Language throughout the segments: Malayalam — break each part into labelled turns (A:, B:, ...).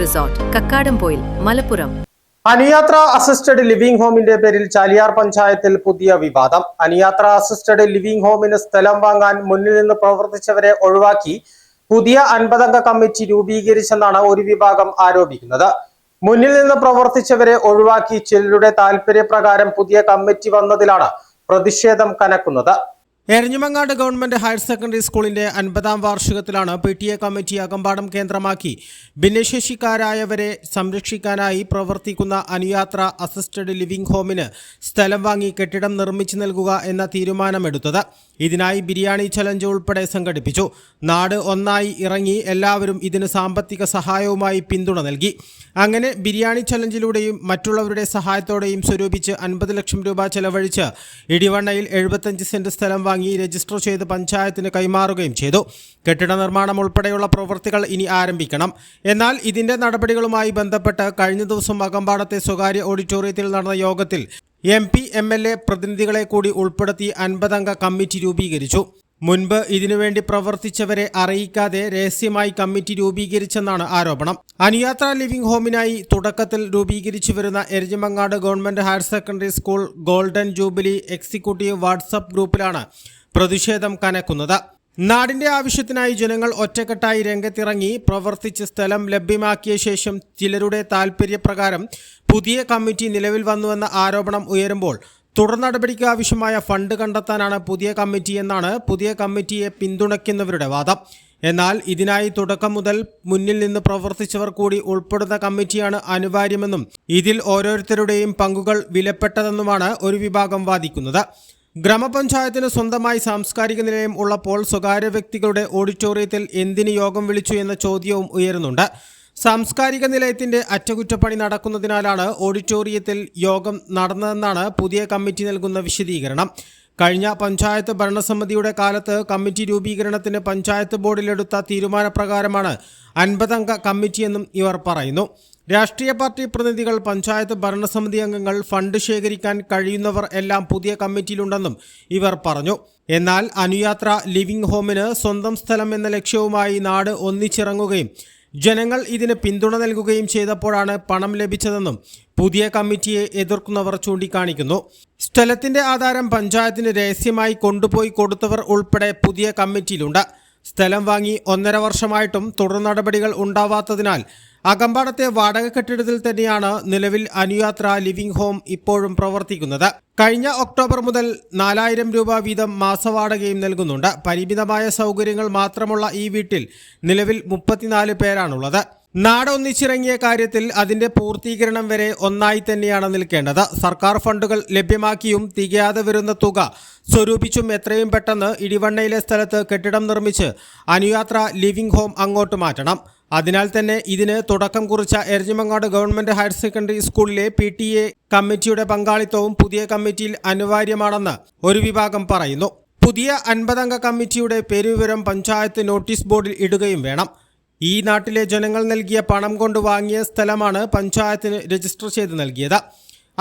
A: Resort, Kakkadampoyil, Malappuram.
B: Anuyathra assisted living ഹോമിന്റെ പേരിൽ ചാലിയാർ പഞ്ചായത്തിൽ പുതിയ വിവാദം. അനുയാത്ര അസിസ്റ്റഡ് ലിവിംഗ് ഹോമിന് സ്ഥലം വാങ്ങാൻ മുന്നിൽ നിന്ന് പ്രവർത്തിച്ചവരെ ഒഴിവാക്കി പുതിയ 50 അംഗ കമ്മിറ്റി രൂപീകരിച്ചെന്നാണ് ഒരു വിഭാഗം ആരോപിക്കുന്നത്. മുന്നിൽ നിന്ന് പ്രവർത്തിച്ചവരെ ഒഴിവാക്കി ചിലരുടെ താൽപര്യപ്രകാരം പുതിയ കമ്മിറ്റി വന്നതിലാണ് പ്രതിഷേധം കനക്കുന്നത്.
C: എരഞ്ഞിമങ്ങാട് ഗവൺമെന്റ് ഹയർ സെക്കൻഡറി സ്കൂളിന്റെ 50ാം വാർഷികത്തിലാണ് PTA കമ്മിറ്റി അകമ്പാടം കേന്ദ്രമാക്കി ഭിന്നശേഷിക്കാരായവരെ സംരക്ഷിക്കാനായി പ്രവർത്തിക്കുന്ന അനുയാത്ര അസിസ്റ്റഡ് ലിവിംഗ് ഹോമിന് സ്ഥലം വാങ്ങി കെട്ടിടം നിർമ്മിച്ചു നൽകുക എന്ന തീരുമാനമെടുത്തത്. ഇതിനായി ബിരിയാണി ചലഞ്ച് ഉൾപ്പെടെ സംഘടിപ്പിച്ചു. നാട് ഒന്നായി ഇറങ്ങി എല്ലാവരും ഇതിന് സാമ്പത്തിക സഹായവുമായി പിന്തുണ നൽകി. അങ്ങനെ ബിരിയാണി ചലഞ്ചിലൂടെയും മറ്റുള്ളവരുടെ സഹായത്തോടെയും സ്വരൂപിച്ച് 50 ലക്ഷം രൂപ ചെലവഴിച്ച് ഇടിവണ്ണയിൽ 75 സെന്റ് സ്ഥലം വാങ്ങി രജിസ്റ്റർ ചെയ്ത് പഞ്ചായത്തിന് കൈമാറുകയും ചെയ്തു. കെട്ടിട നിർമ്മാണം ഉൾപ്പെടെയുള്ള പ്രവൃത്തികൾ ഇനി ആരംഭിക്കണം. എന്നാൽ ഇതിന്റെ നടപടികളുമായി ബന്ധപ്പെട്ട് കഴിഞ്ഞ ദിവസം അകമ്പാടത്തെ സ്വകാര്യ ഓഡിറ്റോറിയത്തിൽ നടന്ന യോഗത്തിൽ MP, MLA പ്രതിനിധികളെ കൂടി ഉൾപ്പെടുത്തി 50 അംഗ കമ്മിറ്റി രൂപീകരിച്ചു. മുൻപ് ഇതിനുവേണ്ടി പ്രവർത്തിച്ചവരെ അറിയിക്കാതെ രഹസ്യമായി കമ്മിറ്റി രൂപീകരിച്ചെന്നാണ് ആരോപണം. അനുയാത്ര ലിവിംഗ് ഹോമിനായി തുടക്കത്തിൽ രൂപീകരിച്ചു വരുന്ന Eranhimangad government higher secondary school golden jubilee executive WhatsApp ഗ്രൂപ്പിലാണ് പ്രതിഷേധം കനക്കുന്നത്. നാടിന്റെ ആവശ്യത്തിനായി ജനങ്ങൾ ഒറ്റക്കെട്ടായി രംഗത്തിറങ്ങി പ്രവർത്തിച്ച് സ്ഥലം ലഭ്യമാക്കിയ ശേഷം ചിലരുടെ താൽപര്യപ്രകാരം പുതിയ കമ്മിറ്റി നിലവിൽ വന്നുവെന്ന ആരോപണം ഉയരുമ്പോൾ തുടർ നടപടിക്ക് ആവശ്യമായ ഫണ്ട് കണ്ടെത്താനാണ് പുതിയ കമ്മിറ്റി എന്നാണ് പുതിയ കമ്മിറ്റിയെ പിന്തുണയ്ക്കുന്നവരുടെ വാദം. എന്നാൽ ഇതിനായി തുടക്കം മുതൽ മുന്നിൽ നിന്ന് പ്രവർത്തിച്ചവർ കൂടി ഉൾപ്പെടുന്ന കമ്മിറ്റിയാണ് അനിവാര്യമെന്നും ഇതിൽ ഓരോരുത്തരുടെയും പങ്കുകൾ വിലപ്പെട്ടതെന്നുമാണ് ഒരു വിഭാഗം വാദിക്കുന്നത്. ഗ്രാമപഞ്ചായത്തിന് സ്വന്തമായി സാംസ്കാരിക നിലയം ഉള്ളപ്പോൾ സ്വകാര്യ വ്യക്തികളുടെ ഓഡിറ്റോറിയത്തിൽ എന്തിന് യോഗം വിളിച്ചു എന്ന ചോദ്യവും ഉയരുന്നുണ്ട്. സാംസ്കാരിക നിലയത്തിന്റെ അറ്റകുറ്റപ്പണി നടക്കുന്നതിനാലാണ് ഓഡിറ്റോറിയത്തിൽ യോഗം നടന്നതെന്നാണ് പുതിയ കമ്മിറ്റി നൽകുന്ന വിശദീകരണം. കഴിഞ്ഞ പഞ്ചായത്ത് ഭരണസമിതിയുടെ കാലത്ത് കമ്മിറ്റി രൂപീകരണത്തിന് പഞ്ചായത്ത് ബോർഡിലെടുത്ത തീരുമാനപ്രകാരമാണ് 50 അംഗ കമ്മിറ്റിയെന്നും ഇവർ പറയുന്നു. രാഷ്ട്രീയ പാർട്ടി പ്രതിനിധികൾ, പഞ്ചായത്ത് ഭരണസമിതി അംഗങ്ങൾ, ഫണ്ട് ശേഖരിക്കാൻ കഴിയുന്നവർ എല്ലാം പുതിയ കമ്മിറ്റിയിലുണ്ടെന്നും ഇവർ പറഞ്ഞു. എന്നാൽ അനുയാത്ര ലിവിംഗ് ഹോമിന് സ്വന്തം സ്ഥലം എന്ന ലക്ഷ്യവുമായി നാട് ഒന്നിച്ചിറങ്ങുകയും ജനങ്ങൾ ഇതിന് പിന്തുണ നൽകുകയും ചെയ്തപ്പോഴാണ് പണം ലഭിച്ചതെന്നും പുതിയ കമ്മിറ്റിയെ എതിർക്കുന്നവർ ചൂണ്ടിക്കാണിക്കുന്നു. സ്ഥലത്തിന്റെ ആധാരം പഞ്ചായത്തിന് രഹസ്യമായി കൊണ്ടുപോയി കൊടുത്തവർ ഉൾപ്പെടെ പുതിയ കമ്മിറ്റിയിലുണ്ട്. സ്ഥലം വാങ്ങി 1.5 വർഷമായിട്ടും തുടർ നടപടികൾ ഉണ്ടാവാത്തതിനാൽ അകമ്പാടത്തെ വാടക കെട്ടിടത്തിൽ തന്നെയാണ് നിലവിൽ അനുയാത്ര ലിവിംഗ് ഹോം ഇപ്പോഴും പ്രവർത്തിക്കുന്നത്. കഴിഞ്ഞ ഒക്ടോബർ മുതൽ 4000 രൂപ വീതം മാസവാടകയും നൽകുന്നുണ്ട്. പരിമിതമായ സൗകര്യങ്ങൾ മാത്രമുള്ള ഈ വീട്ടിൽ നിലവിൽ 34 പേരാണുള്ളത്. നാട് ഒന്നിച്ചിറങ്ങിയ കാര്യത്തിൽ അതിന്റെ പൂർത്തീകരണം വരെ ഒന്നായി തന്നെയാണ് നിൽക്കേണ്ടത്. സർക്കാർ ഫണ്ടുകൾ ലഭ്യമാക്കിയും തികയാതെ വരുന്ന തുക സ്വരൂപിച്ചും എത്രയും പെട്ടെന്ന് ഇടിവണ്ണയിലെ സ്ഥലത്ത് കെട്ടിടം നിർമ്മിച്ച് അനുയാത്ര ലിവിംഗ് ഹോം അങ്ങോട്ട് മാറ്റണം. അതിനാൽ തന്നെ ഇതിന് തുടക്കം കുറിച്ച എരഞ്ഞിമങ്ങാട് ഗവൺമെന്റ് ഹയർ സെക്കൻഡറി സ്കൂളിലെ PTA കമ്മിറ്റിയുടെ പങ്കാളിത്തവും പുതിയ കമ്മിറ്റിയിൽ അനിവാര്യമാണെന്ന് ഒരു വിഭാഗം പറയുന്നു. പുതിയ 50 അംഗ കമ്മിറ്റിയുടെ പേരുവിവരം പഞ്ചായത്ത് നോട്ടീസ് ബോർഡിൽ ഇടുകയും വേണം. ഈ നാട്ടിലെ ജനങ്ങൾ നൽകിയ പണം കൊണ്ട് വാങ്ങിയ സ്ഥലമാണ് പഞ്ചായത്തിന് രജിസ്റ്റർ ചെയ്ത് നൽകിയത്.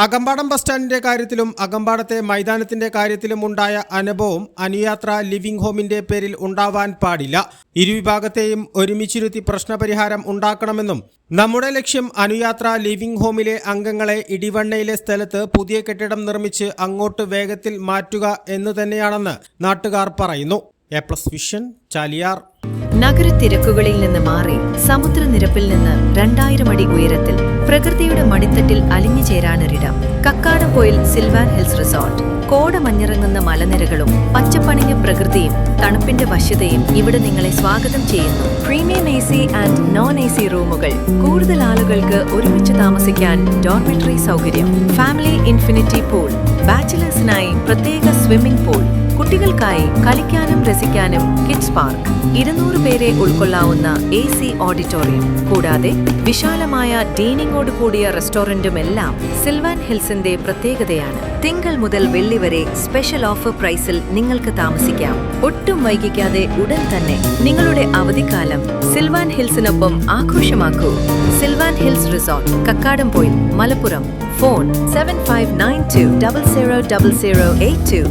C: അകമ്പാടം ബസ് സ്റ്റാൻഡിന്റെ കാര്യത്തിലും അകമ്പാടത്തെ മൈതാനത്തിന്റെ കാര്യത്തിലും ഉണ്ടായ അനുഭവം അനുയാത്ര ലിവിംഗ് ഹോമിന്റെ പേരിൽ ഉണ്ടാവാൻ പാടില്ല. ഇരുവിഭാഗത്തെയും ഒരുമിച്ചിരുത്തി പ്രശ്നപരിഹാരം ഉണ്ടാക്കണമെന്നും നമ്മുടെ ലക്ഷ്യം അനുയാത്ര ലിവിംഗ് ഹോമിലെ അംഗങ്ങളെ ഇടിവണ്ണയിലെ സ്ഥലത്ത് പുതിയ കെട്ടിടം നിർമ്മിച്ച് അങ്ങോട്ട് വേഗത്തിൽ മാറ്റുക എന്ന് തന്നെയാണെന്ന് നാട്ടുകാർ പറയുന്നു. A+ vision, Chaliyar.
A: നഗരത്തിരക്കുകളിൽ നിന്ന് മാറി സമുദ്രനിരപ്പിൽ നിന്ന് 2000 അടി ഉയരത്തിൽ പ്രകൃതിയുടെ മടിത്തട്ടിൽ അലിഞ്ഞു ചേരാനൊരിടം. Kakkadampoyil Sylvan Hills resort. കോടമഞ്ഞിറങ്ങുന്ന മലനിരകളും പച്ചപ്പണിഞ്ഞ പ്രകൃതിയും തണുപ്പിന്റെ വശ്യതയും ഇവിടെ നിങ്ങളെ സ്വാഗതം ചെയ്യുന്നു. പ്രീമിയം AC ആൻഡ് non-AC റൂമുകൾ, കൂടുതൽ ആളുകൾക്ക് ഒരുമിച്ച് താമസിക്കാൻ ഡോർമെട്രി സൗകര്യം, ഫാമിലി ഇൻഫിനിറ്റി പൂൾ, ബാച്ചിലേഴ്സിനായി പ്രത്യേക സ്വിമ്മിംഗ് പൂൾ, കുട്ടികൾക്കായി കളിക്കാനും രസിക്കാനും കിഡ്സ് പാർക്ക്, 200 പേരെ ഉൾക്കൊള്ളാവുന്ന AC ഓഡിറ്റോറിയം, കൂടാതെ വിശാലമായ ഡൈനിങ്ങോട് കൂടിയ റെസ്റ്റോറന്റുമെല്ലാം സിൽവാൻ ഹിൽസിന്റെ പ്രത്യേകതയാണ്. തിങ്കൾ മുതൽ വെള്ളി വരെ സ്പെഷ്യൽ ഓഫർ പ്രൈസിൽ നിങ്ങൾക്ക് താമസിക്കാം. ഒട്ടും വൈകിക്കാതെ ഉടൻ തന്നെ നിങ്ങളുടെ അവധിക്കാലം സിൽവാൻ ഹിൽസിനൊപ്പം ആഘോഷമാക്കൂ. Sylvan Hills resort, Kakkadampoyil, Malappuram. Phone 7592000082.